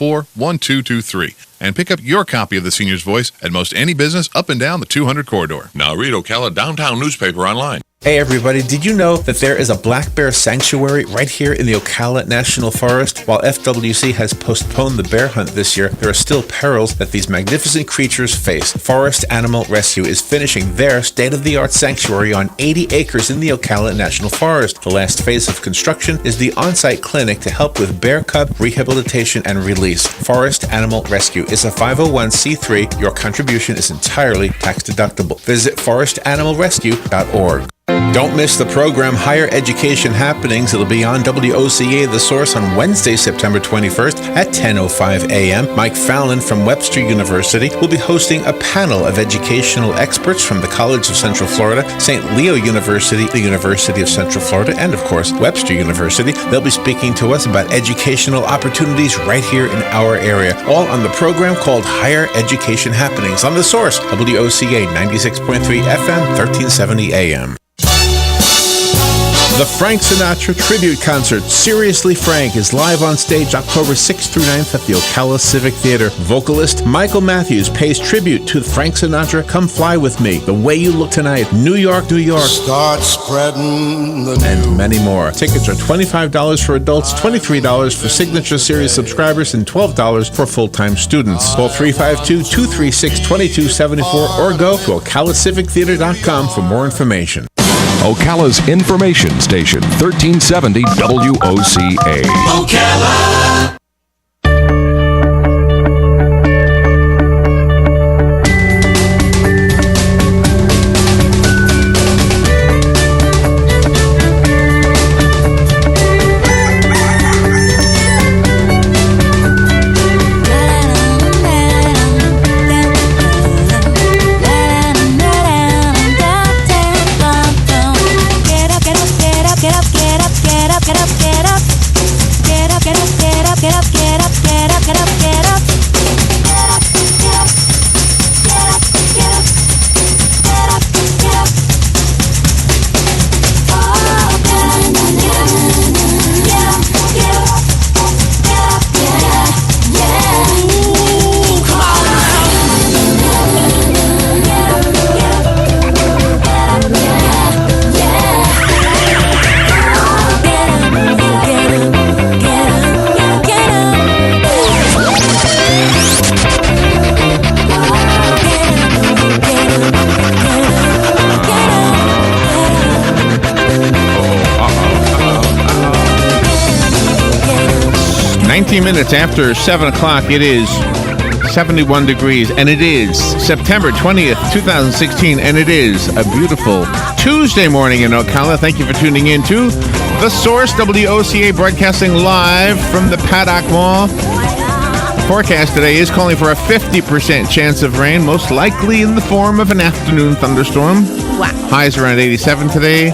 844-1223 and pick up your copy of The Senior's Voice at most any business up and down the 200 corridor. Now read Ocala Downtown newspaper online. Hey everybody, did you know that there is a black bear sanctuary right here in the Ocala National Forest? While FWC has postponed the bear hunt this year, there are still perils that these magnificent creatures face. Forest Animal Rescue is finishing their state-of-the-art sanctuary on 80 acres in the Ocala National Forest. The last phase of construction is the on-site clinic to help with bear cub rehabilitation and release. Forest Animal Rescue is a 501c3. Your contribution is entirely tax-deductible. Visit forestanimalrescue.org. Don't miss the program Higher Education Happenings. It'll be on WOCA The Source on Wednesday, September 21st at 10:05 a.m. Mike Fallon from Webster University will be hosting a panel of educational experts from the College of Central Florida, St. Leo University, the University of Central Florida, and of course, Webster University. They'll be speaking to us about educational opportunities right here in our area, all on the program called Higher Education Happenings on The Source, WOCA 96.3 FM, 1370 AM. The Frank Sinatra Tribute Concert, Seriously Frank, is live on stage October 6th through 9th at the Ocala Civic Theater. Vocalist Michael Matthews pays tribute to Frank Sinatra, Come Fly With Me, The Way You Look Tonight, New York, New York, Start spreading the and many more. Tickets are $25 for adults, $23 for Signature Series subscribers, and $12 for full-time students. Call 352-236-2274 or go to OcalaCivicTheater.com for more information. Ocala's information station, 1370 WOCA. Ocala. 19 minutes after 7 o'clock, it is 71 degrees, and it is September 20th, 2016, and it is a beautiful Tuesday morning in Ocala. Thank you for tuning in to The Source, WOCA, broadcasting live from the Paddock Mall. The forecast today is calling for a 50% chance of rain, most likely in the form of an afternoon thunderstorm. Wow. Highs around 87 today.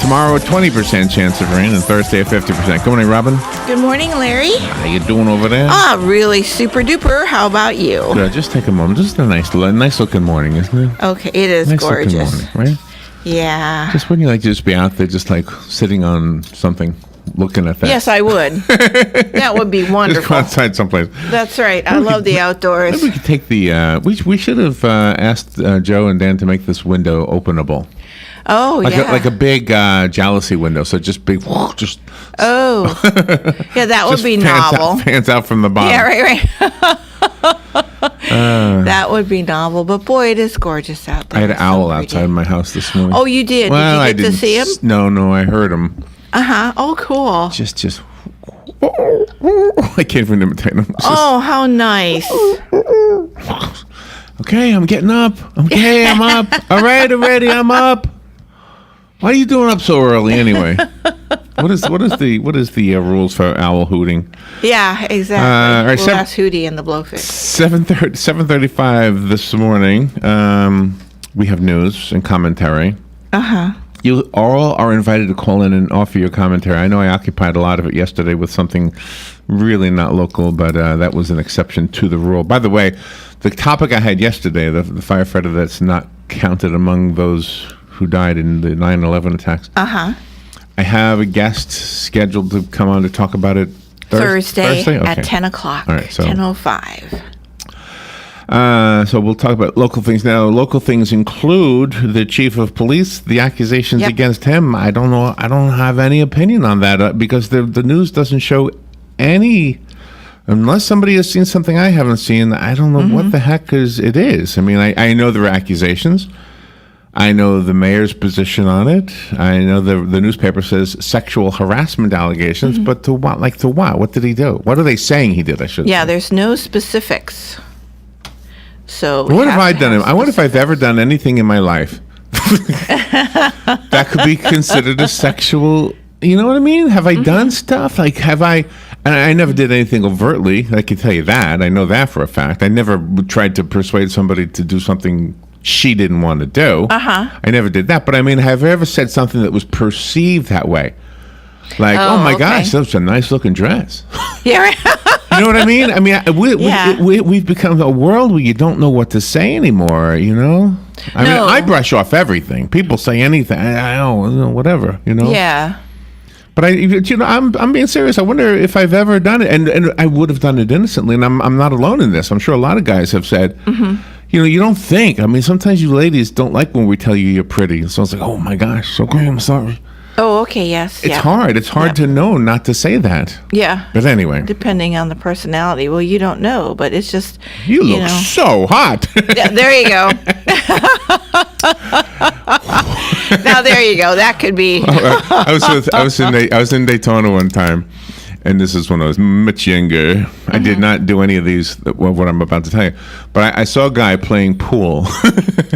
Tomorrow, a 20% chance of rain, and Thursday, a 50%. Good morning, Robin. Good morning, Larry. How you doing over there? Really super duper. How about you? Good. Just take a moment. Just a nice looking morning, isn't it? Okay, it is nice gorgeous. Looking morning, right? Yeah. Just wouldn't you like to just be out there, just like sitting on something, looking at that? Yes, I would. That would be wonderful. Just go outside someplace. That's right. I love the outdoors. Maybe we could take the. We should have asked Joe and Dan to make this window openable. Oh, yeah. Like a big jealousy window, so just big, just... Oh. Yeah, that would be novel. Fans out from the bottom. Yeah, right. That would be novel, but boy, it is gorgeous out there. I had an owl outside my house this morning. Oh, you did? Well, did you get to see him? No, I heard him. Uh-huh. Oh, cool. Just... I can't even imitate him. Oh, how nice. Okay, I'm getting up. Okay, I'm up. All right, already, I'm up. Why are you doing up so early anyway? What is the rules for owl hooting? Yeah, exactly. All right, we'll ask Hootie and the Blowfish. 7:35 this morning. We have news and commentary. Uh-huh. You all are invited to call in and offer your commentary. I know I occupied a lot of it yesterday with something really not local, but that was an exception to the rule. By the way, the topic I had yesterday, the firefighter that's not counted among those who died in the 9/11 attacks. Uh-huh. I have a guest scheduled to come on to talk about it Thursday Okay. at 10 o'clock. All right, so- 10:05. So we'll talk about local things now. Local things include the chief of police, the accusations Yep. against him. I don't know. I don't have any opinion on that because the news doesn't show any. Unless somebody has seen something I haven't seen, I don't know what the heck it is. I mean, I know there are accusations. I know the mayor's position on it. I know the newspaper says sexual harassment allegations, but to what? Like to what? What did he do? What are they saying he did? I should. Yeah, say. there's no specifics. So What have I done? I wonder if I've ever done anything in my life that could be considered a sexual. You know what I mean? Have I done stuff? Like, have I? And I never did anything overtly. I can tell you that. I know that for a fact. I never tried to persuade somebody to do something she didn't want to do. I never did that. But I mean, have I ever said something that was perceived that way? Like, oh my okay. gosh, that's a nice looking dress. Yeah, right. You know what I mean? I mean, Yeah. we've become a world where you don't know what to say anymore, you know? I mean, No. I brush off everything. People say anything. I don't know, whatever, you know? Yeah. But I'm being serious. I wonder if I've ever done it, and I would have done it innocently. And I'm not alone in this. I'm sure a lot of guys have said, you know, you don't think. I mean, sometimes you ladies don't like when we tell you you're pretty. So it's like, oh my gosh, okay, I'm sorry. Oh, okay, yes. It's hard. It's hard to know not to say that. Yeah. But anyway, Depending on the personality. Well, you don't know, but it's just you look know. so hot. Yeah, there you go. Now there you go. That could be. I was in Daytona one time, and this is when I was much younger. I did not do any of these. What I'm about to tell you, but I saw a guy playing pool,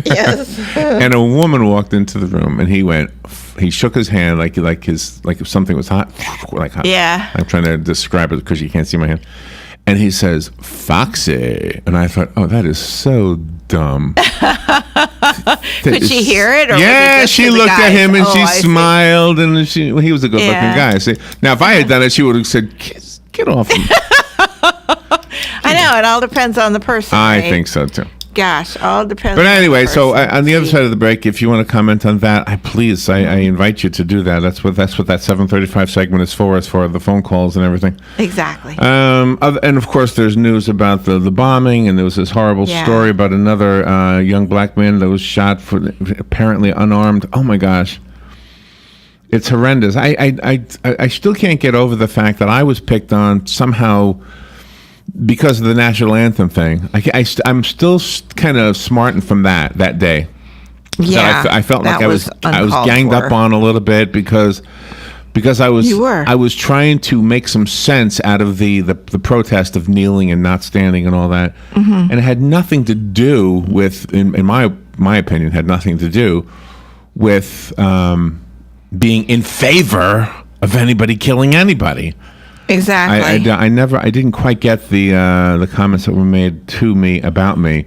Yes. and a woman walked into the room, and he went. He shook his hand like if something was hot, like hot. Yeah. I'm trying to describe it because you can't see my hand. And he says, "Foxy," and I thought, "Oh, that is so dumb." Could she hear it? Or was it Yeah, just she to the looked at guys? him and Oh, she I see. smiled, and he was a good-looking Yeah. guy. See, now, if I had done it, she would have said, "Get off him." I know. It all depends on the person. I right? think so too. Gosh, all depends. But on the anyway, so person. on the other side of the break, if you want to comment on that, I invite you to do that. That's what that 7:35 segment is for. As for the phone calls and everything. Exactly. And of course, there's news about the bombing, and there was this horrible Yeah. story about another young black man that was shot for apparently unarmed. Oh my gosh, it's horrendous. I still can't get over the fact that I was picked on somehow because of the national anthem thing. I'm still kind of smarting from that day. yeah. That I felt like that I was uncalled ganged for. up on a little bit because You were. I was trying to make some sense out of the protest of kneeling and not standing and all that, and it had nothing to do with, in my opinion, had nothing to do with being in favor of anybody killing anybody. Exactly. I didn't quite get the comments that were made to me about me.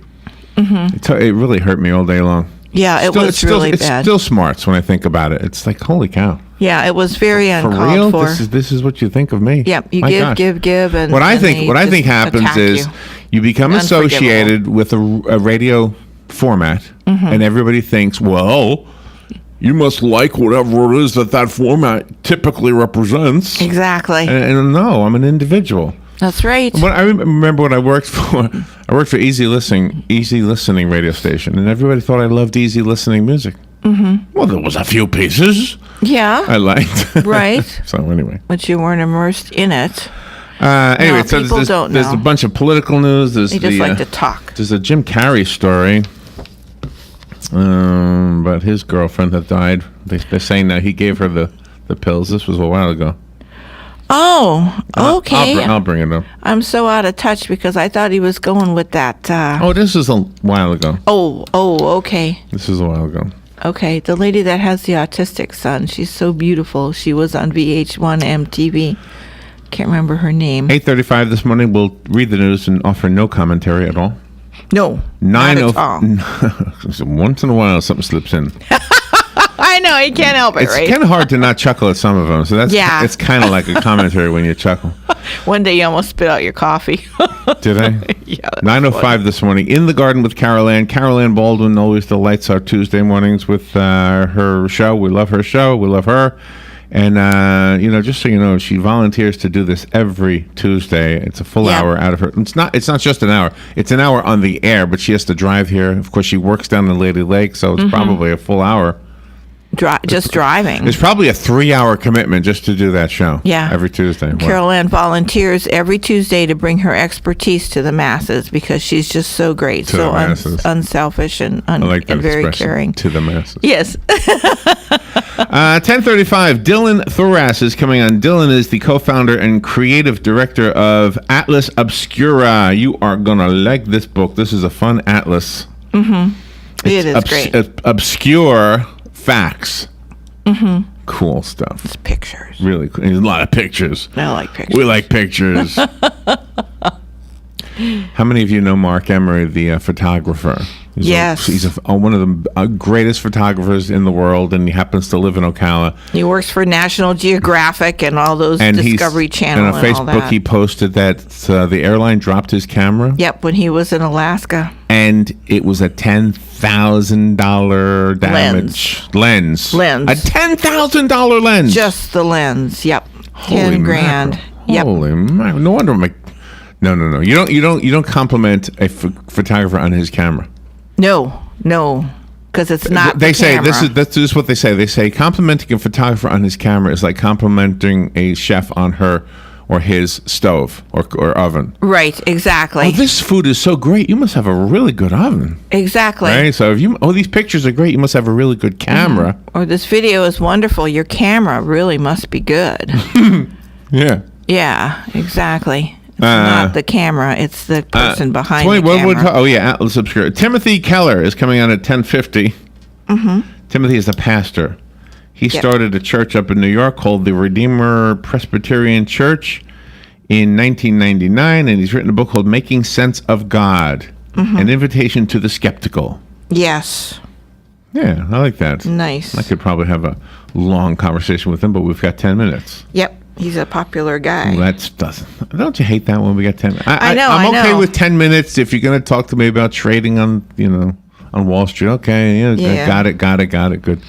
It really hurt me all day long. yeah, it was really it's bad. still smarts when I think about it. It's like, holy cow. Yeah, it was very For uncalled real? for. This is what you think of me? Yep, you My give, gosh. and What I and think they just happens attack is you become Unforgivable. associated with a radio format, and everybody thinks, well, you must like whatever it is that format typically represents. Exactly. And no, I'm an individual. That's right. When I remember when I worked for Easy Listening radio station, and everybody thought I loved easy listening music. Well, there was a few pieces Yeah. I liked. Right. So anyway. But you weren't immersed in it. Anyway, No, so people don't there's a know. bunch of political news. There's They just the, like to talk. There's a Jim Carrey story about his girlfriend that died. They're saying that he gave her the pills. This was a while ago. Oh, okay. I'll bring it up. I'm so out of touch because I thought he was going with that. Oh, this is a while ago. Okay. This is a while ago. Okay. The lady that has the autistic son, she's so beautiful. She was on VH1 MTV. Can't remember her name. 8:35 this morning. We'll read the news and offer no commentary at all. No, not at all. Once in a while, something slips in. I know, you can't help it, It's right? kind of hard to not chuckle at some of them. So Yeah. it's kind of like a commentary when you chuckle. One day you almost spit out your coffee. Did I? Yeah. that's 9:05 this morning. In the Garden with Carol Ann. Carol Ann Baldwin always delights our Tuesday mornings with her show. We love her show. We love her. And, just so you know, she volunteers to do this every Tuesday. It's a full hour out of her. It's not just an hour. It's an hour on the air, but she has to drive here. Of course, she works down in Lady Lake, so it's probably a full hour. Just driving. It's probably a 3-hour commitment just to do that show. Yeah. Every Tuesday. Carol Ann volunteers every Tuesday to bring her expertise to the masses because she's just so great, to so the masses. Unselfish and very caring. To the masses. Yes. 10:35. Dylan Thoras is coming on. Dylan is the co-founder and creative director of Atlas Obscura. You are gonna like this book. This is a fun atlas. Mm-hmm. It is great. Obscure facts. Mm-hmm. Cool stuff. It's pictures. Really cool. There's a lot of pictures. I like pictures. We like pictures. How many of you know Mark Emery, the photographer? He's one of the greatest photographers in the world, and he happens to live in Ocala. He works for National Geographic and all those Discovery Channel and on Facebook, he posted that the airline dropped his camera. Yep, when he was in Alaska. And it was a $10,000 damage lens. A $10,000 lens. Just the lens. Yep. Holy 10 grand. Yep. Holy mackerel. No wonder No. You don't compliment a photographer on his camera. No, because it's not. They say this is what they say. They say complimenting a photographer on his camera is like complimenting a chef on her or his stove or oven. Right, exactly. Oh, this food is so great. You must have a really good oven. Exactly. Right. So if these pictures are great, you must have a really good camera. Mm-hmm. Or this video is wonderful. Your camera really must be good. Yeah. Yeah, exactly. It's not the camera; it's the person behind the camera. Atlas Obscura. Timothy Keller is coming on at 10:50. Mm-hmm. Timothy is a pastor. He started a church up in New York called the Redeemer Presbyterian Church in 1999, and he's written a book called Making Sense of God, An Invitation to the Skeptical. Yes. Yeah, I like that. Nice. I could probably have a long conversation with him, but we've got 10 minutes. Yep. He's a popular guy. Don't you hate that when we get 10 minutes? I'm okay know. with 10 minutes if you're going to talk to me about trading on Wall Street. Okay, got it, good.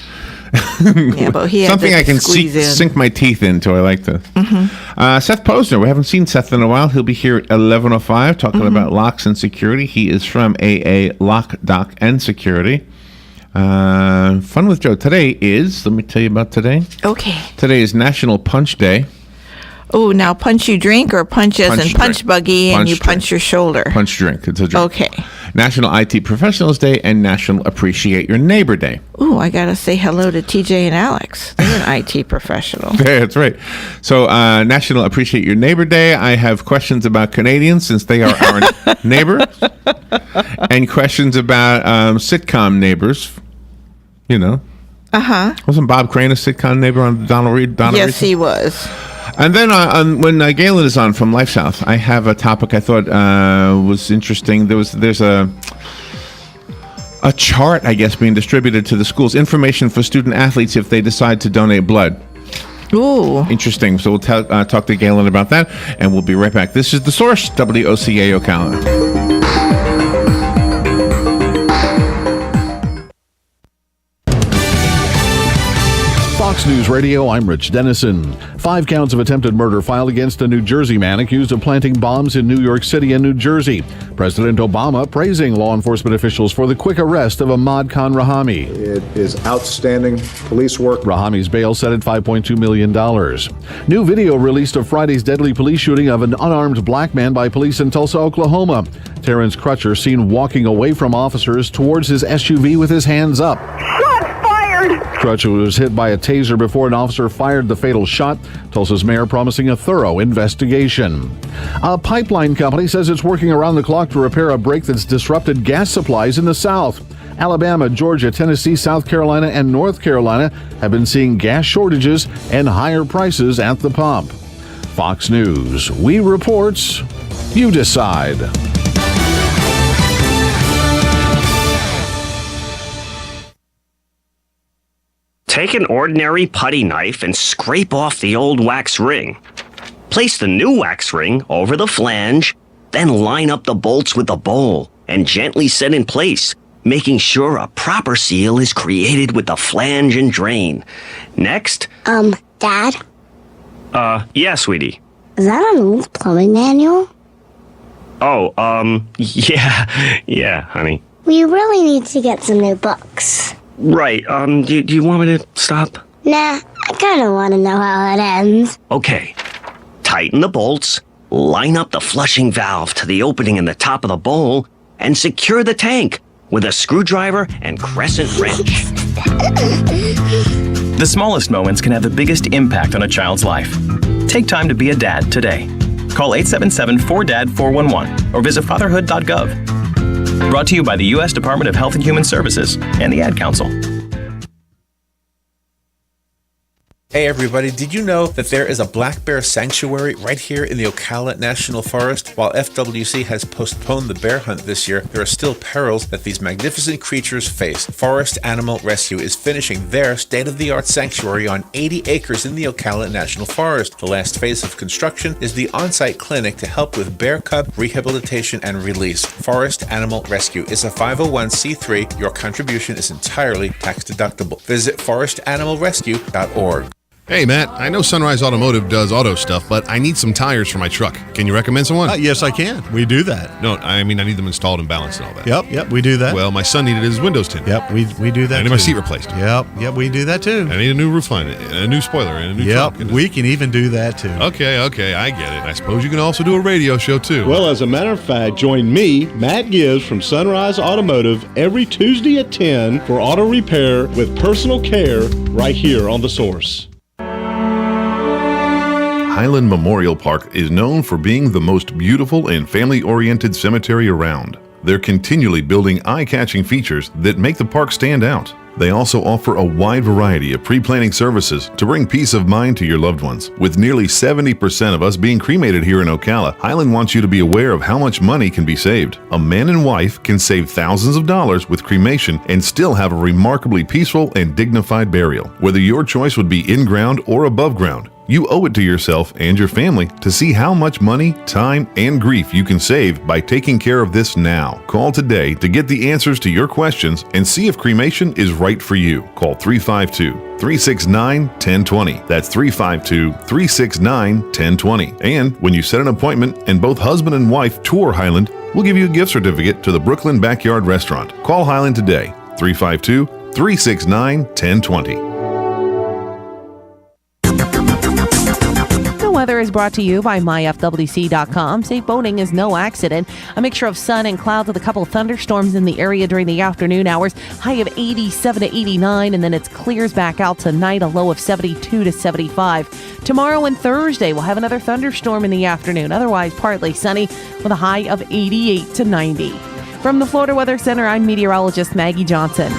Yeah, but he had something to I can sink my teeth into. I like this. Mm-hmm. Seth Posner. We haven't seen Seth in a while. He'll be here at 11:05 talking about locks and security. He is from AA Lock, Dock, and Security. Fun with Joe. Today is, let me tell you about today. Okay. Today is National Punch Day. Oh, now punch you drink or punch as in punch buggy and you punch your shoulder? Punch drink. It's a drink. Okay. National IT Professionals Day and National Appreciate Your Neighbor Day. Ooh, I got to say hello to TJ and Alex. They're an IT professional. Yeah, that's right. So, National Appreciate Your Neighbor Day. I have questions about Canadians since they are our neighbors, and questions about sitcom neighbors. Wasn't Bob Crane a sitcom neighbor on Donald Reed? Yes, he was. And then when Galen is on from Life South, I have a topic I thought was interesting. There's a chart, I guess, being distributed to the schools. Information for student athletes if they decide to donate blood. Ooh. Interesting. So we'll talk to Galen about that, and we'll be right back. This is The Source, WOCA Ocala. Fox News Radio, I'm Rich Dennison. 5 counts of attempted murder filed against a New Jersey man accused of planting bombs in New York City and New Jersey. President Obama praising law enforcement officials for the quick arrest of Ahmad Khan Rahami. It is outstanding police work. Rahami's bail set at $5.2 million. New video released of Friday's deadly police shooting of an unarmed black man by police in Tulsa, Oklahoma. Terrence Crutcher seen walking away from officers towards his SUV with his hands up. Crutcher was hit by a taser before an officer fired the fatal shot. Tulsa's mayor promising a thorough investigation. A pipeline company says it's working around the clock to repair a break that's disrupted gas supplies in the South. Alabama, Georgia, Tennessee, South Carolina, and North Carolina have been seeing gas shortages and higher prices at the pump. Fox News. We report, you decide. Take an ordinary putty knife and scrape off the old wax ring. Place the new wax ring over the flange, then line up the bolts with the bowl and gently set in place, making sure a proper seal is created with the flange and drain. Next, Dad? Yeah, sweetie. Is that an old plumbing manual? Oh, yeah, honey. We really need to get some new books. Right, do you want me to stop? Nah, I kind of want to know how it ends. Okay. Tighten the bolts, line up the flushing valve to the opening in the top of the bowl, and secure the tank with a screwdriver and crescent wrench. The smallest moments can have the biggest impact on a child's life. Take time to be a dad today. Call 877-4DAD-411 or visit fatherhood.gov. Brought to you by the U.S. Department of Health and Human Services and the Ad Council. Hey everybody, did you know that there is a black bear sanctuary right here in the Ocala National Forest? While FWC has postponed the bear hunt this year, there are still perils that these magnificent creatures face. Forest Animal Rescue is finishing their state-of-the-art sanctuary on 80 acres in the Ocala National Forest. The last phase of construction is the on-site clinic to help with bear cub rehabilitation and release. Forest Animal Rescue is a 501c3. Your contribution is entirely tax-deductible. Visit forestanimalrescue.org. Hey, Matt, I know Sunrise Automotive does auto stuff, but I need some tires for my truck. Can you recommend someone? Yes, I can. We do that. No, I mean, I need them installed and balanced and all that. Yep, we do that. Well, my son needed his windows tinted. Yep, we do that. I need my seat replaced. Yep, we do that too. I need a new roof line, and a new spoiler, and a new trunk. Yep, we can even do that too. Okay, I get it. I suppose you can also do a radio show too. Well, as a matter of fact, join me, Matt Gibbs from Sunrise Automotive, every Tuesday at 10 for auto repair with personal care right here on The Source. Highland Memorial Park is known for being the most beautiful and family-oriented cemetery around. They're continually building eye-catching features that make the park stand out. They also offer a wide variety of pre-planning services to bring peace of mind to your loved ones. With nearly 70% of us being cremated here in Ocala, Highland wants you to be aware of how much money can be saved. A man and wife can save thousands of dollars with cremation and still have a remarkably peaceful and dignified burial. Whether your choice would be in ground or above ground, you owe it to yourself and your family to see how much money, time, and grief you can save by taking care of this now. Call today to get the answers to your questions and see if cremation is right for you. Call 352-369-1020. That's 352-369-1020. And when you set an appointment and both husband and wife tour Highland, we'll give you a gift certificate to the Brooklyn Backyard Restaurant. Call Highland today, 352-369-1020. Weather is brought to you by myfwc.com. Safe boating is no accident. A mixture of sun and clouds with a couple of thunderstorms in the area during the afternoon hours. High of 87 to 89, and then it clears back out tonight, a low of 72 to 75. Tomorrow and Thursday, we'll have another thunderstorm in the afternoon. Otherwise, partly sunny with a high of 88 to 90. From the Florida Weather Center, I'm meteorologist Maggie Johnson.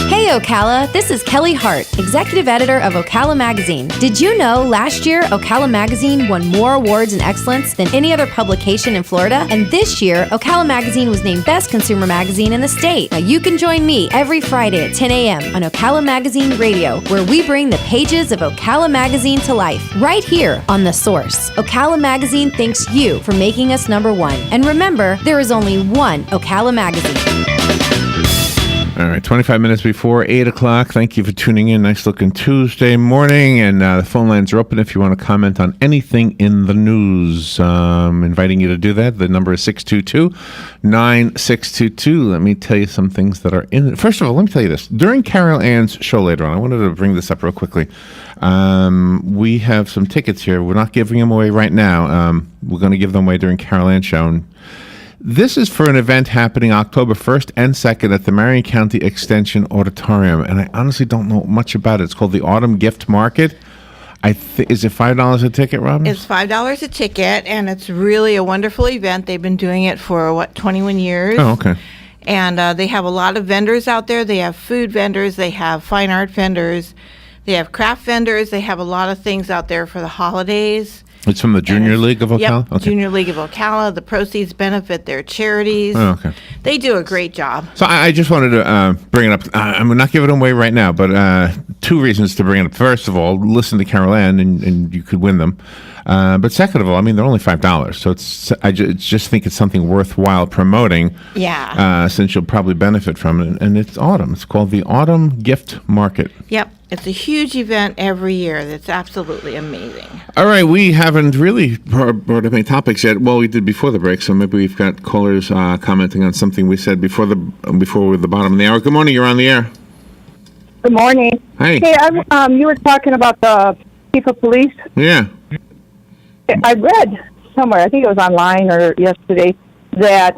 Hey Ocala, this is Kelly Hart, executive editor of Ocala Magazine. Did you know last year Ocala Magazine won more awards in excellence than any other publication in Florida? And this year, Ocala Magazine was named Best Consumer Magazine in the state. Now you can join me every Friday at 10 a.m. on Ocala Magazine Radio, where we bring the pages of Ocala Magazine to life, right here on The Source. Ocala Magazine thanks you for making us number one. And remember, there is only one Ocala Magazine. All right, 25 minutes before 8 o'clock. Thank you for tuning in. Nice looking Tuesday morning. And the phone lines are open if you want to comment on anything in the news. Inviting you to do that. The number is 622-9622. Let me tell you some things that are in it. First of all, let me tell you this. During Carol Ann's show later on, I wanted to bring this up real quickly. We have some tickets here. We're not giving them away right now. We're going to give them away during Carol Ann's show. And this is for an event happening October 1st and 2nd at the Marion County Extension Auditorium, and I honestly don't know much about it. It's called the Autumn Gift Market. Is it $5 a ticket, Robin? It's $5 a ticket, and it's really a wonderful event. They've been doing it for, 21 years. Oh, okay. And they have a lot of vendors out there. They have food vendors. They have fine art vendors. They have craft vendors. They have a lot of things out there for the holidays. It's from the Junior League of Ocala? Yep, Junior League of Ocala. The proceeds benefit their charities. Oh, okay. They do a great job. So I just wanted to bring it up. I'm not giving it away right now, but 2 reasons to bring it up. First of all, listen to Carol Ann, and you could win them. But second of all, I mean, they're only $5, so I just think it's something worthwhile promoting. Yeah. Since you'll probably benefit from it, and it's autumn. It's called the Autumn Gift Market. Yep, it's a huge event every year. That's absolutely amazing. All right, we haven't really brought up any topics yet. Well, we did before the break, so maybe we've got callers commenting on something we said before we were at the bottom of the hour. Good morning, you're on the air. Good morning. Hey. Hey, you were talking about the chief of police. Yeah. I read somewhere, I think it was online or yesterday, that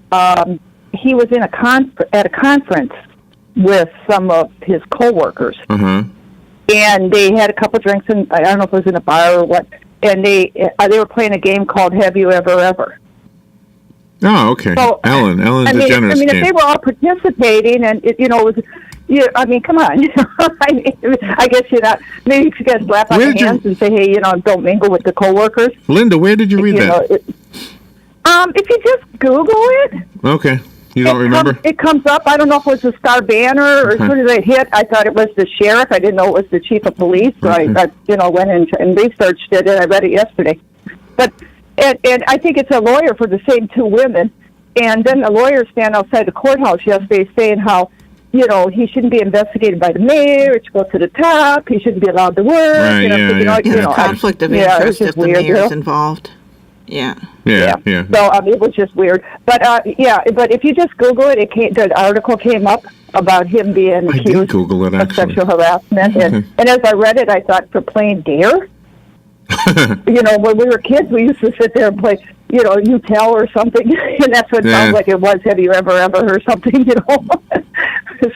he was at a conference with some of his coworkers, and they had a couple drinks, and I don't know if it was in a bar or what, and they were playing a game called Have You Ever Ever? Oh, okay. So, Ellen DeGeneres. I mean, if they were all participating, and it was. Yeah, I mean, come on. I guess you're not. Maybe if you guys slap on the hands and say, "Hey, don't mingle with the coworkers." Linda, where did you read that? If you just Google it. Okay, you don't remember? It comes up. I don't know if it was a Star Banner or as soon as it hit, I thought it was the sheriff. I didn't know it was the chief of police. So I went and researched it, and I read it yesterday. But and I think it's a lawyer for the same 2 women, and then the lawyers stand outside the courthouse yesterday saying how. He shouldn't be investigated by the mayor. It should go to the top. He shouldn't be allowed to work. Right, conflict of interest if the mayor's involved. Yeah. So it was just weird. But but if you just Google it, the article came up about him being accused of sexual harassment. And as I read it, I thought, for playing Dare. When we were kids, we used to sit there and play. You tell or something, and that's what it sounds like it was. Have you ever heard something?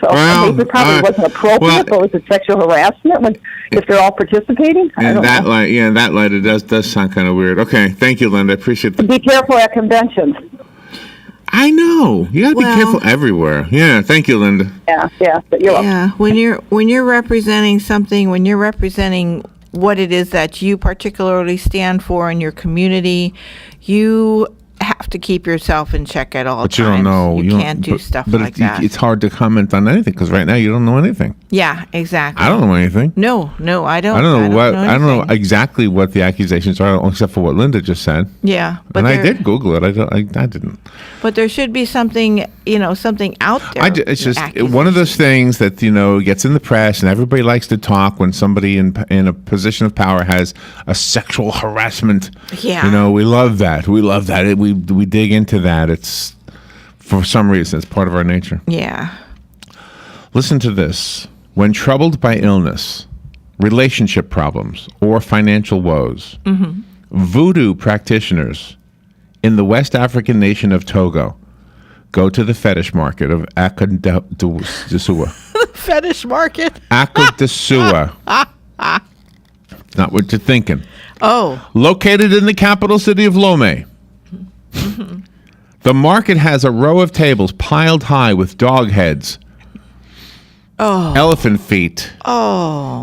So maybe it probably wasn't appropriate, but was it sexual harassment if they're all participating? In that light, it does sound kind of weird. Okay, thank you, Linda. I appreciate Be careful at conventions. I know. You got to be careful everywhere. Yeah, thank you, Linda. Yeah. But you're welcome. When you're representing something, when you're representing what it is that you particularly stand for in your community, you have to keep yourself in check at all times. But you don't know. You can't do stuff like that. It's hard to comment on anything because right now you don't know anything. Yeah, exactly. I don't know anything. No, I don't. I don't know exactly what the accusations are, except for what Linda just said. Yeah, but I did Google it. I didn't. But there should be something, something out there. It's just one of those things that gets in the press, and everybody likes to talk when somebody in a position of power has a sexual harassment. Yeah. We love that. We dig into that. It's for some reason it's part of our nature. Yeah. Listen to this. When troubled by illness, relationship problems, or financial woes, voodoo practitioners in the West African nation of Togo go to the fetish market of Akadesua. Fetish market? Akadesua. Not what you're thinking. Oh. Located in the capital city of Lomé. The market has a row of tables piled high with dog heads, elephant feet,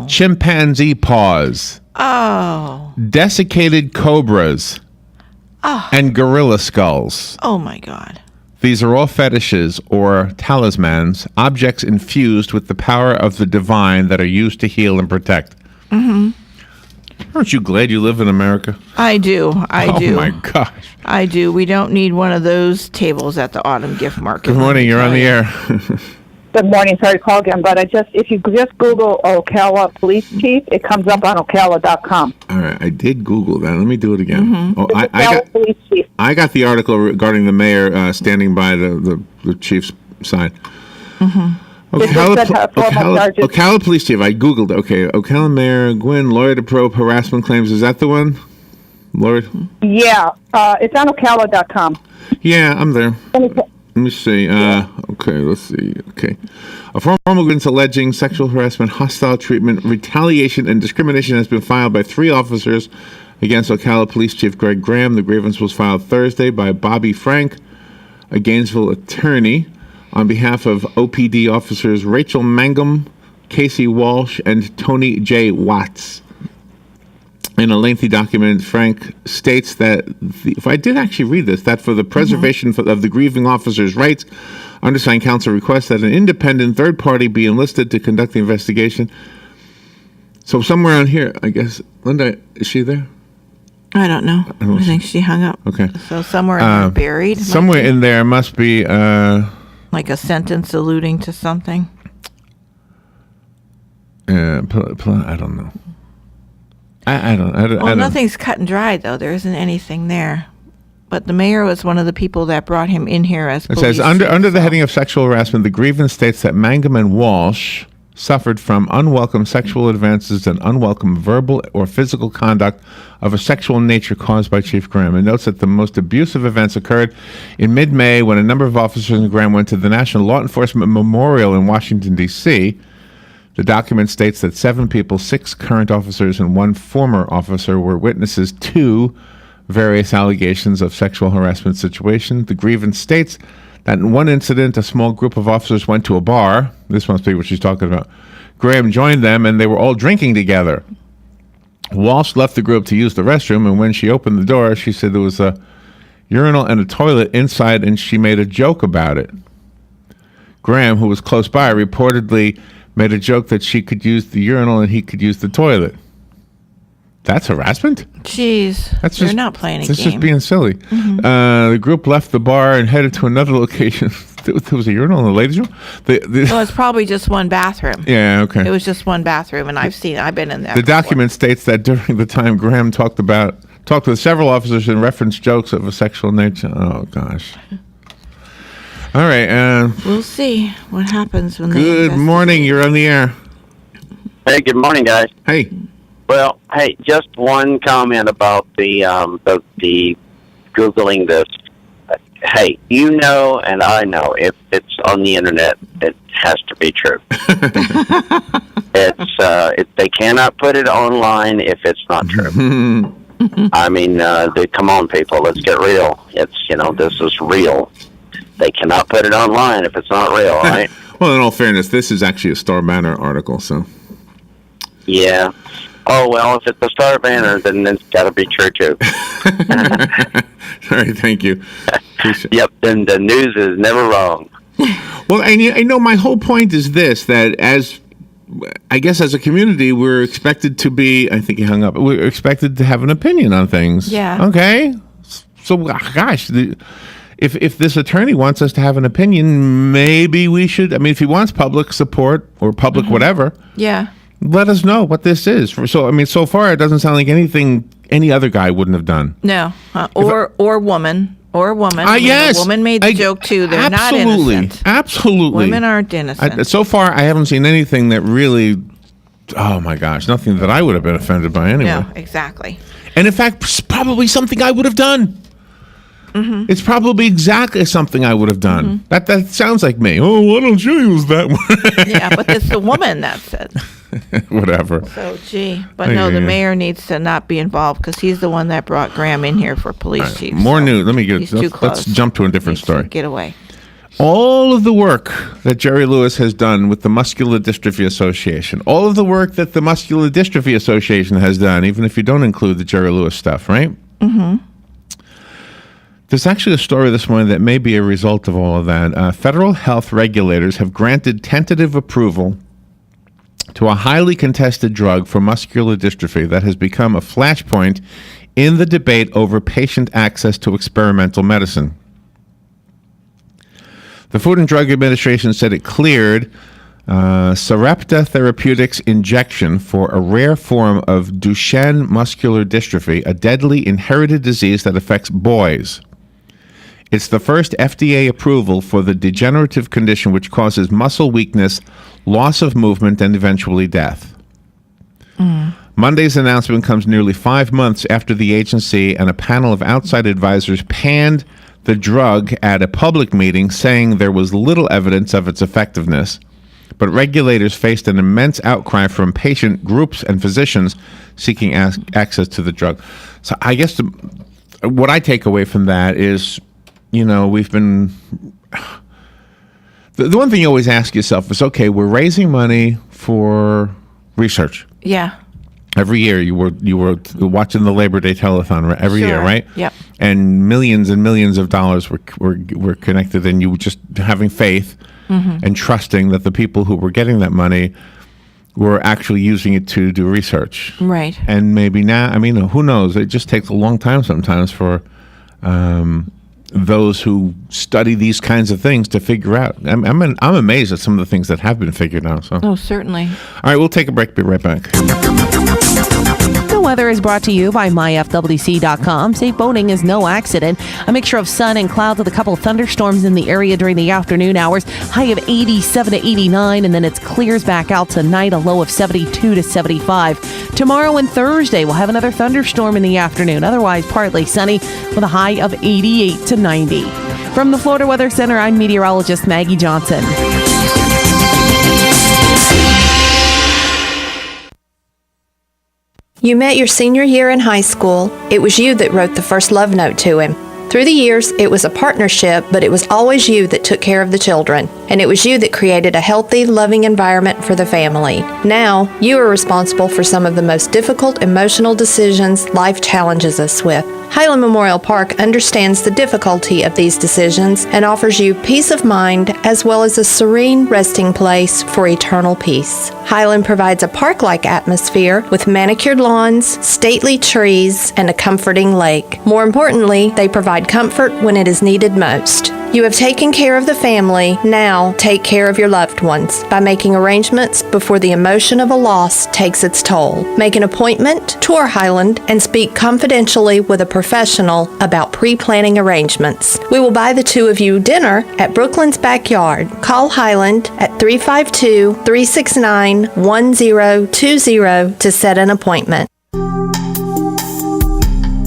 chimpanzee paws, desiccated cobras, and gorilla skulls. Oh my God. These are all fetishes or talismans, objects infused with the power of the divine that are used to heal and protect. Aren't you glad you live in America? I do. Oh my gosh. I do. We don't need one of those tables at the autumn gift market. Good morning. You're on the air. Good morning. Sorry to call again, but if you just Google Ocala Police Chief, it comes up on Ocala.com. All right. I did Google that. Let me do it again. Police Chief. I got the article regarding the mayor standing by the chief's side. Ocala Police Chief. I Googled. Okay. Ocala Mayor Gwynn, lawyer to probe harassment claims. Is that the one? Lord? Yeah. It's on Ocala.com. Yeah, I'm there. Let me see. Okay, let's see. Okay. A formal grievance alleging sexual harassment, hostile treatment, retaliation, and discrimination has been filed by 3 officers against Ocala Police Chief Greg Graham. The grievance was filed Thursday by Bobby Frank, a Gainesville attorney, on behalf of OPD officers Rachel Mangum, Casey Walsh, and Tony J. Watts. In a lengthy document, Frank states that, if I did actually read this, that for the preservation of the grieving officer's rights, undersigned counsel requests that an independent third party be enlisted to conduct the investigation. So somewhere on here, I guess, Linda, is she there? I don't know. I think she hung up. Okay. So somewhere in there buried. Somewhere in there must be... like a sentence alluding to something. I don't know. I don't. Well, nothing's cut and dried, though. There isn't anything there. But the mayor was one of the people that brought him in here as It police says, under the heading of sexual harassment, the grievance states that Mangum and Walsh suffered from unwelcome sexual advances and unwelcome verbal or physical conduct of a sexual nature caused by Chief Graham. It notes that the most abusive events occurred in mid-May when a number of officers in Graham went to the National Law Enforcement Memorial in Washington, D.C. The document states that 7 people, 6 current officers and 1 former officer, were witnesses to various allegations of sexual harassment situation. The grievance states that in one incident, a small group of officers went to a bar. This must be what she's talking about. Graham joined them, and they were all drinking together. Walsh left the group to use the restroom, and when she opened the door, she said there was a urinal and a toilet inside, and she made a joke about it. Graham, who was close by, reportedly made a joke that she could use the urinal and he could use the toilet. That's harassment? Jeez. You're not playing a game. That's just being silly. The group left the bar and headed to another location. There was a urinal in the ladies' room? Well, it's probably just one bathroom. Yeah, okay. It was just one bathroom, and I've been in there. The document states that during the time Graham talked with several officers and referenced jokes of a sexual nature. Oh, gosh. All right. We'll see what happens when Good morning. You're on the air. Hey, good morning, guys. Hey. Well, hey, just one comment about the Googling this. Hey, you know, and I know, if it's on the internet, it has to be true. They cannot put it online if it's not true. I mean, come on, people, let's get real. This is real. They cannot put it online if it's not real, right? Well, in all fairness, this is actually a Star Banner article, so. Yeah. Oh, well, if it's a Star Banner, then it's got to be true, too. All right, thank you. Yep, then the news is never wrong. Well, and my whole point is this, that as a community, we're expected to be, I think he hung up, we're expected to have an opinion on things. Yeah. Okay? So, gosh, if this attorney wants us to have an opinion, maybe we should, if he wants public support or public whatever. Yeah. Let us know what this is. So far, it doesn't sound like anything any other guy wouldn't have done. No. Or woman. Yes. The woman made the joke, too. They're not innocent. Absolutely. Women aren't innocent. So far, I haven't seen anything that really, oh my gosh, nothing that I would have been offended by anyway. No, exactly. And in fact, it's probably something I would have done. Mm-hmm. It's probably exactly something I would have done. Mm-hmm. That sounds like me. Oh, why don't you use that one? Yeah, but it's the woman that said. Whatever. So, But no, the mayor needs to not be involved because he's the one that brought Graham in here for police chief. More news. Let's jump to a different story. Get away. All of the work that Jerry Lewis has done with the Muscular Dystrophy Association, all of the work that the Muscular Dystrophy Association has done, even if you don't include the Jerry Lewis stuff, right? Mm-hmm. There's actually a story this morning that may be a result of all of that. Federal health regulators have granted tentative approval to a highly contested drug for muscular dystrophy that has become a flashpoint in the debate over patient access to experimental medicine. The Food and Drug Administration said it cleared Sarepta Therapeutics injection for a rare form of Duchenne muscular dystrophy, a deadly inherited disease that affects boys. It's the first FDA approval for the degenerative condition which causes muscle weakness, loss of movement, and eventually death. Monday's announcement comes nearly 5 months after the agency and a panel of outside advisors panned the drug at a public meeting, saying there was little evidence of its effectiveness. But regulators faced an immense outcry from patient groups and physicians seeking access to the drug. So I guess what I take away from that is, we've been... The one thing you always ask yourself is, okay, we're raising money for research. Yeah. Every year you were watching the Labor Day telethon every year, right? Yep. And millions of dollars were connected, and you were just having faith and trusting that the people who were getting that money were actually using it to do research. Right. And maybe now, I mean, who knows? It just takes a long time sometimes for those who study these kinds of things to figure out. I'm amazed at some of the things that have been figured out. So. Oh, certainly. All right, we'll take a break. Be right back. The weather is brought to you by myfwc.com. Safe boating is no accident. A mixture of sun and clouds with a couple thunderstorms in the area during the afternoon hours. High of 87 to 89, and then it clears back out tonight, a low of 72 to 75. Tomorrow and Thursday, we'll have another thunderstorm in the afternoon. Otherwise, partly sunny with a high of 88 to 90. From the Florida Weather Center, I'm meteorologist Maggie Johnson. You met your senior year in high school. It was you that wrote the first love note to him. Through the years, it was a partnership, but it was always you that took care of the children. And it was you that created a healthy, loving environment for the family. Now, you are responsible for some of the most difficult emotional decisions life challenges us with. Highland Memorial Park understands the difficulty of these decisions and offers you peace of mind as well as a serene resting place for eternal peace. Highland provides a park-like atmosphere with manicured lawns, stately trees, and a comforting lake. More importantly, they provide comfort when it is needed most. You have taken care of the family, now take care of your loved ones by making arrangements before the emotion of a loss takes its toll. Make an appointment, tour Highland, and speak confidentially with a professional about pre-planning arrangements. We will buy the two of you dinner at Brooklyn's Backyard. Call Highland at 352-369-1020 to set an appointment.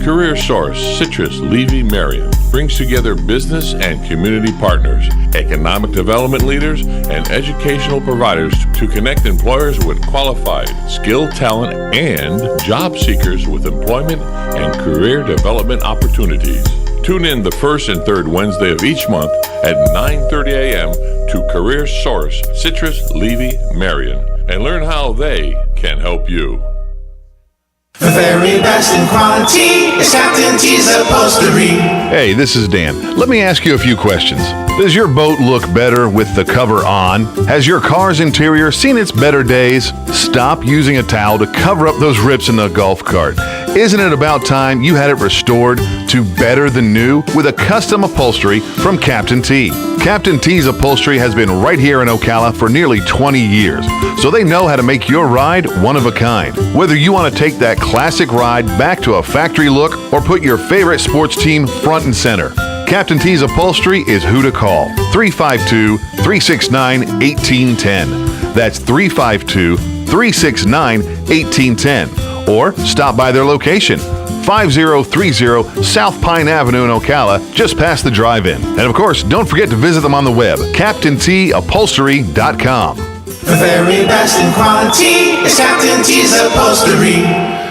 Career Source, Citrus, Levy, Marion brings together business and community partners, economic development leaders, and educational providers to connect employers with qualified, skilled talent and job seekers with employment and career development opportunities. Tune in the first and third Wednesday of each month at 9:30 a.m. to Career Source, Citrus, Levy, Marion, and learn how they can help you. The very best in quality is Captain T's Upholstery. Hey, this is Dan. Let me ask you a few questions. Does your boat look better with the cover on? Has your car's interior seen its better days? Stop using a towel to cover up those rips in the golf cart. Isn't it about time you had it restored to better than new with a custom upholstery from Captain T? Captain T's Upholstery has been right here in Ocala for nearly 20 years, so they know how to make your ride one of a kind. Whether you want to take that classic ride back to a factory look or put your favorite sports team front and center, Captain T's Upholstery is who to call. 352-369-1810. That's 352-369-1810. Or stop by their location, 5030 South Pine Avenue in Ocala, just past the drive-in. And of course, don't forget to visit them on the web, CaptainTUpholstery.com. The very best in quality is Captain T's Upholstery.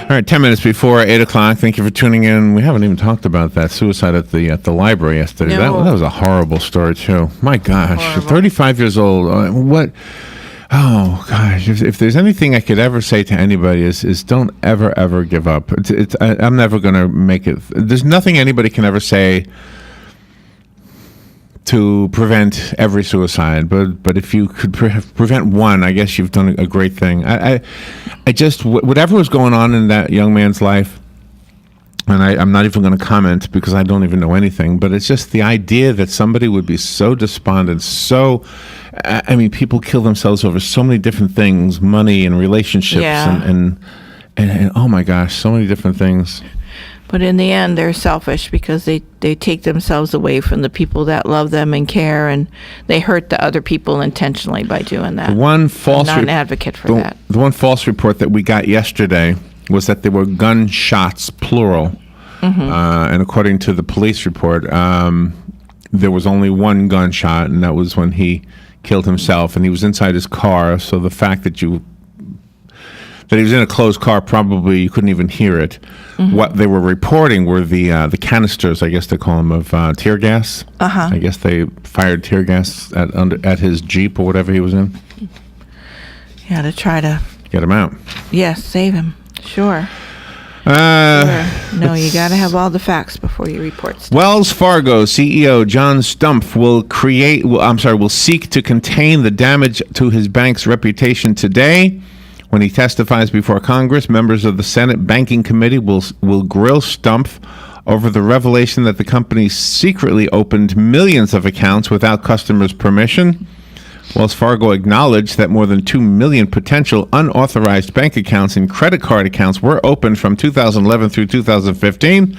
All right, 10 minutes before 8 o'clock. Thank you for tuning in. We haven't even talked about that suicide at the library yesterday. No. That was a horrible story, too. My gosh, Horrible. 35 years old. What? Oh, gosh. If there's anything I could ever say to anybody is don't ever give up. I'm never going to make it. There's nothing anybody can ever say to prevent every suicide, but if you could prevent one, I guess you've done a great thing. I just, whatever was going on in that young man's life, and I'm not even going to comment because I don't even know anything, but it's just the idea that somebody would be so despondent, I mean, people kill themselves over so many different things, money and relationships, Yeah. and oh my gosh, so many different things. But in the end, they're selfish because they take themselves away from the people that love them and care, and they hurt the other people intentionally by doing that. I'm not an advocate for that. The one false report that we got yesterday was that there were gunshots, plural. And according to the police report, there was only one gunshot, and that was when he killed himself, and he was inside his car. So the fact that he was in a closed car, probably you couldn't even hear it. What they were reporting were the canisters, I guess they call them, of tear gas. I guess they fired tear gas at his Jeep or whatever he was in. Yeah, to try to Get him out. Yes, save him. Sure. No, you got to have all the facts before you report stuff. Wells Fargo CEO John Stumpf will seek to contain the damage to his bank's reputation today. When he testifies before Congress, members of the Senate Banking Committee will grill Stumpf over the revelation that the company secretly opened millions of accounts without customers' permission. Wells Fargo acknowledged that more than 2 million potential unauthorized bank accounts and credit card accounts were opened from 2011 through 2015.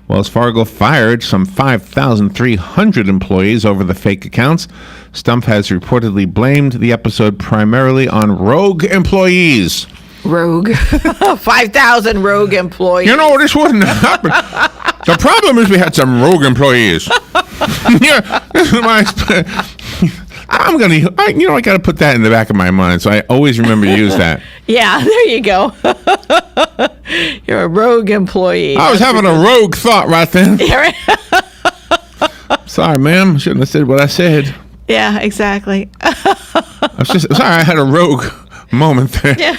Wells Fargo fired some 5,300 employees over the fake accounts. Stumpf has reportedly blamed the episode primarily on rogue employees. Rogue. 5,000 rogue employees. You know, this wouldn't happen. The problem is we had some rogue employees. Yeah, this is my... I got to put that in the back of my mind, so I always remember to use that. Yeah, there you go. You're a rogue employee. I was having a rogue thought right then. Sorry, ma'am. Shouldn't have said what I said. Yeah, exactly. Sorry, I had a rogue moment there. Yeah.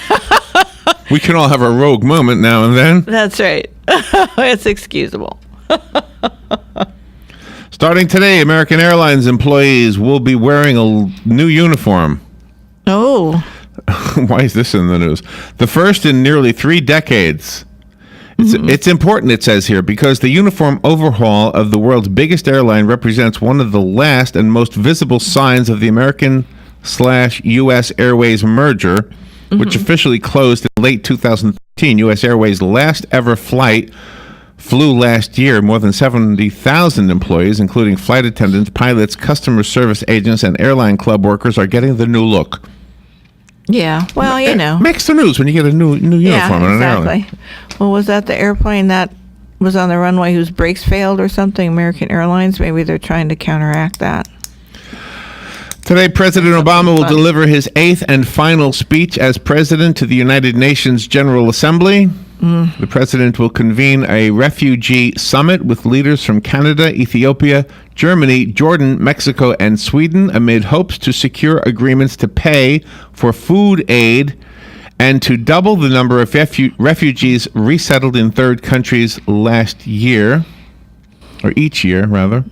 We can all have a rogue moment now and then. That's right. It's excusable. Starting today, American Airlines employees will be wearing a new uniform. Oh. Why is this in the news? The first in nearly 3 decades. It's important, it says here, because the uniform overhaul of the world's biggest airline represents one of the last and most visible signs of the American/U.S. Airways merger, which officially closed in late 2013. U.S. Airways' last ever flight flew last year. More than 70,000 employees, including flight attendants, pilots, customer service agents, and airline club workers, are getting the new look. Yeah, well, you know. It makes the news when you get a new uniform on an airline. Well, was that the airplane that was on the runway whose brakes failed or something? American Airlines? Maybe they're trying to counteract that. Today, President Obama will deliver his 8th and final speech as president to the United Nations General Assembly. The president will convene a refugee summit with leaders from Canada, Ethiopia, Germany, Jordan, Mexico, and Sweden amid hopes to secure agreements to pay for food aid and to double the number of refugees resettled in third countries each year, rather.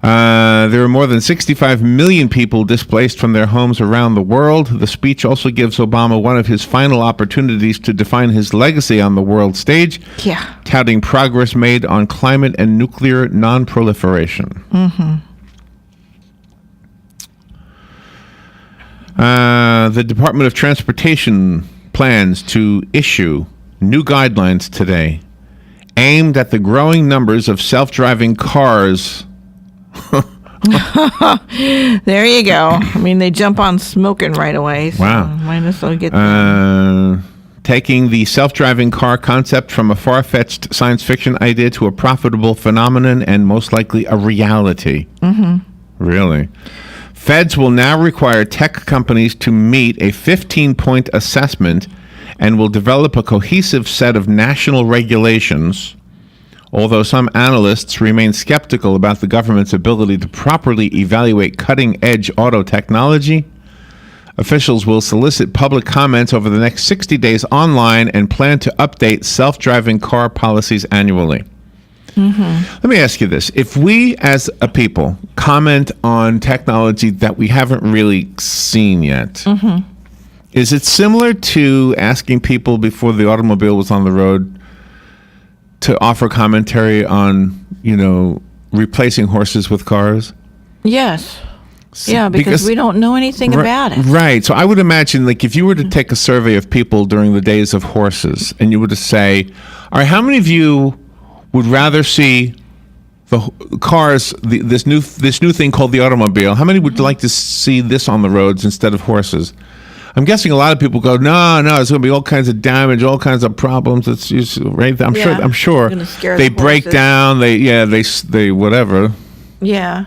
There are more than 65 million people displaced from their homes around the world. The speech also gives Obama one of his final opportunities to define his legacy on the world stage, touting progress made on climate and nuclear non-proliferation. The Department of Transportation plans to issue new guidelines today aimed at the growing numbers of self-driving cars. There you go. I mean, they jump on smoking right away. So wow. Might as well get taking the self-driving car concept from a far-fetched science fiction idea to a profitable phenomenon and most likely a reality. Really? Feds will now require tech companies to meet a 15-point assessment and will develop a cohesive set of national regulations. Although some analysts remain skeptical about the government's ability to properly evaluate cutting-edge auto technology, officials will solicit public comments over the next 60 days online and plan to update self-driving car policies annually. Let me ask you this. If we, as a people, comment on technology that we haven't really seen yet, is it similar to asking people before the automobile was on the road to offer commentary on, replacing horses with cars? Yes. Yeah, because we don't know anything about it. Right. So I would imagine, if you were to take a survey of people during the days of horses, and you were to say, all right, how many of you would rather see the cars, this new thing called the automobile? How many would like to see this on the roads instead of horses? I'm guessing a lot of people go, no, it's going to be all kinds of damage, all kinds of problems. It's just, right. I'm sure they break down. They whatever. Yeah.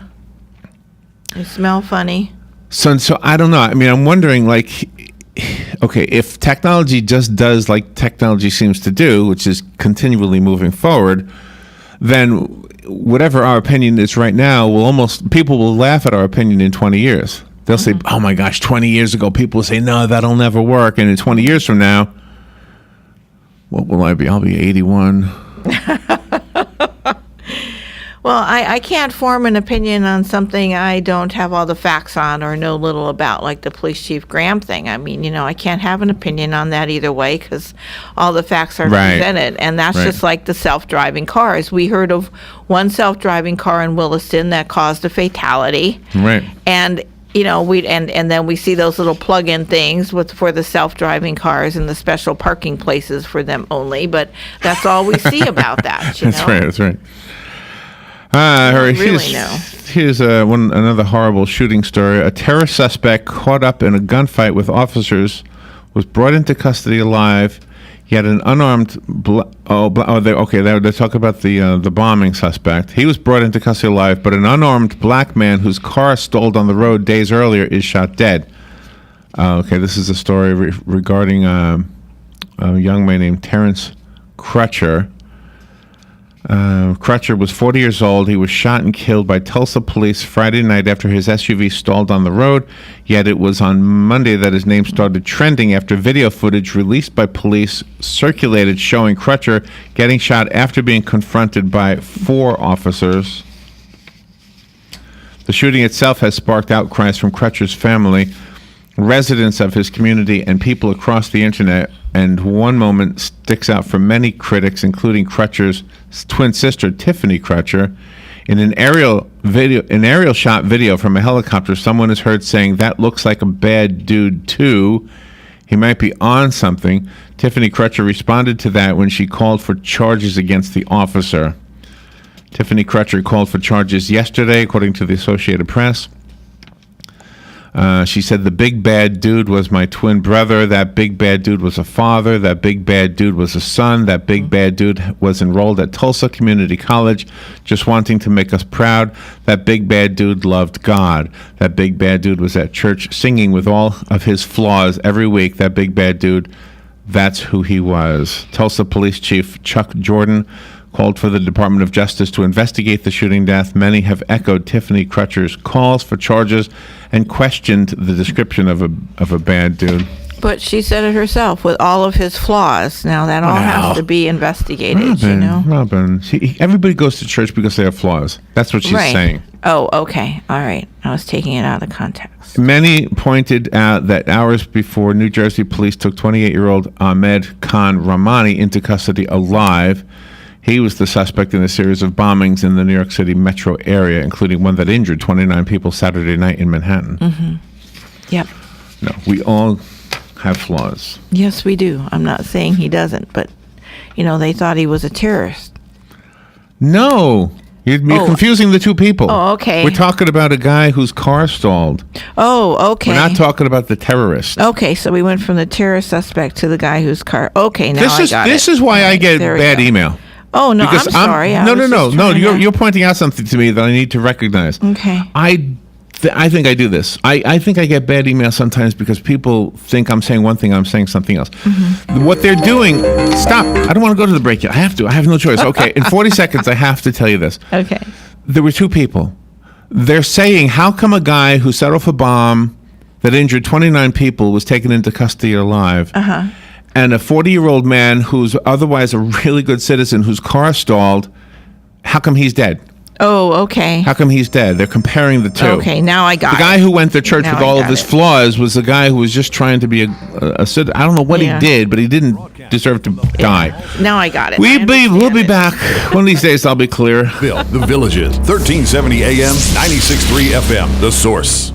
They smell funny. So I don't know. I mean, I'm wondering, okay, if technology just does like technology seems to do, which is continually moving forward, then whatever our opinion is right now people will laugh at our opinion in 20 years. They'll say, oh my gosh, 20 years ago, people will say, no, that'll never work. And in 20 years from now, What will I be? I'll be 81. Well, I can't form an opinion on something I don't have all the facts on or know little about, like the police chief Graham thing. I mean, I can't have an opinion on that either way because all the facts are presented. And that's just like the self-driving cars. We heard of one self-driving car in Williston that caused a fatality. Right. And and then we see those little plug-in things for the self-driving cars and the special parking places for them only. But that's all we see about that. That's right. Here's another horrible shooting story. A terror suspect caught up in a gunfight with officers was brought into custody alive. He had an unarmed. They talk about the bombing suspect. He was brought into custody alive, but an unarmed black man whose car stalled on the road days earlier is shot dead. This is a story regarding a young man named Terrence Crutcher. Crutcher was 40 years old. He was shot and killed by Tulsa police Friday night after his SUV stalled on the road. Yet it was on Monday that his name started trending after video footage released by police circulated showing Crutcher getting shot after being confronted by 4 officers. The shooting itself has sparked outcries from Crutcher's family, residents of his community, and people across the internet. And one moment sticks out for many critics, including Crutcher's twin sister, Tiffany Crutcher. In an aerial shot video from a helicopter, someone is heard saying, "That looks like a bad dude too. He might be on something." Tiffany Crutcher responded to that when she called for charges against the officer. Tiffany Crutcher called for charges yesterday, according to the Associated Press. She said, "The big bad dude was my twin brother. That big bad dude was a father. That big bad dude was a son. That big bad dude was enrolled at Tulsa Community College, just wanting to make us proud. That big bad dude loved God. That big bad dude was at church singing with all of his flaws every week. That big bad dude, that's who he was." Tulsa Police Chief Chuck Jordan called for the Department of Justice to investigate the shooting death. Many have echoed Tiffany Crutcher's calls for charges and questioned the description of a bad dude. But she said it herself, with all of his flaws. Now that all has to be investigated, Robin, everybody goes to church because they have flaws. That's what she's saying. Oh, okay. All right. I was taking it out of context. Many pointed out that hours before, New Jersey police took 28-year-old Ahmed Khan Rahmani into custody alive. He was the suspect in a series of bombings in the New York City metro area, including one that injured 29 people Saturday night in Manhattan. Mm-hmm. Yep. No, we all have flaws. Yes, we do. I'm not saying he doesn't, but, they thought he was a terrorist. No. You're confusing the two people. Oh, okay. We're talking about a guy whose car stalled. Oh, okay. We're not talking about the terrorist. Okay, so we went from the terrorist suspect to the guy whose car... Okay, now I got it. This is why I get bad email. Oh, no, because I'm sorry. No. You're pointing out something to me that I need to recognize. Okay. I think I do this. I think I get bad email sometimes because people think I'm saying one thing, I'm saying something else. Mm-hmm. What they're doing... Stop. I don't want to go to the break yet. I have to. I have no choice. Okay, in 40 seconds, I have to tell you this. Okay. There were 2 people. They're saying, how come a guy who set off a bomb that injured 29 people was taken into custody alive? Uh-huh. And a 40-year-old man who's otherwise a really good citizen whose car stalled, how come he's dead? Oh, okay. How come he's dead? They're comparing the two. Okay, now I got it. The guy who went to church with all of his flaws was the guy who was just trying to be a citizen. I don't know what he did, but he didn't deserve to die. Now I got it. We'll be back. One of these days I'll be clear. The Villages, 1370 AM, 96.3 FM, The Source.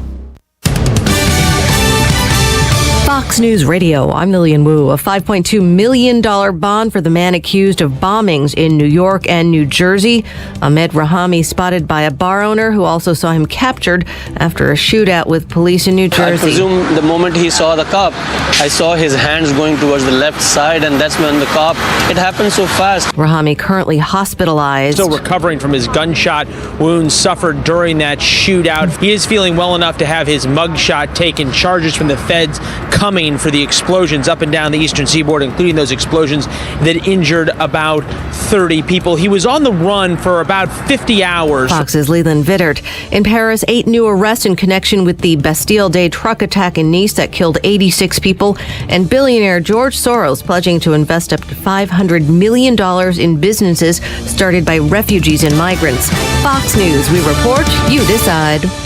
Fox News Radio, I'm Lillian Wu. A $5.2 million bond for the man accused of bombings in New York and New Jersey. Ahmed Rahami spotted by a bar owner who also saw him captured after a shootout with police in New Jersey. I presume the moment he saw the cop, I saw his hands going towards the left side, and that's when the cop, it happened so fast. Rahami currently hospitalized. Still recovering from his gunshot wounds suffered during that shootout. He is feeling well enough to have his mugshot taken. Charges from the feds come coming for the explosions up and down the eastern seaboard, including those explosions that injured about 30 people. He was on the run for about 50 hours. Fox's Leland Vittert. In Paris, 8 new arrests in connection with the Bastille Day truck attack in Nice that killed 86 people, and billionaire George Soros pledging to invest up to $500 million in businesses started by refugees and migrants. Fox News, we report, you decide.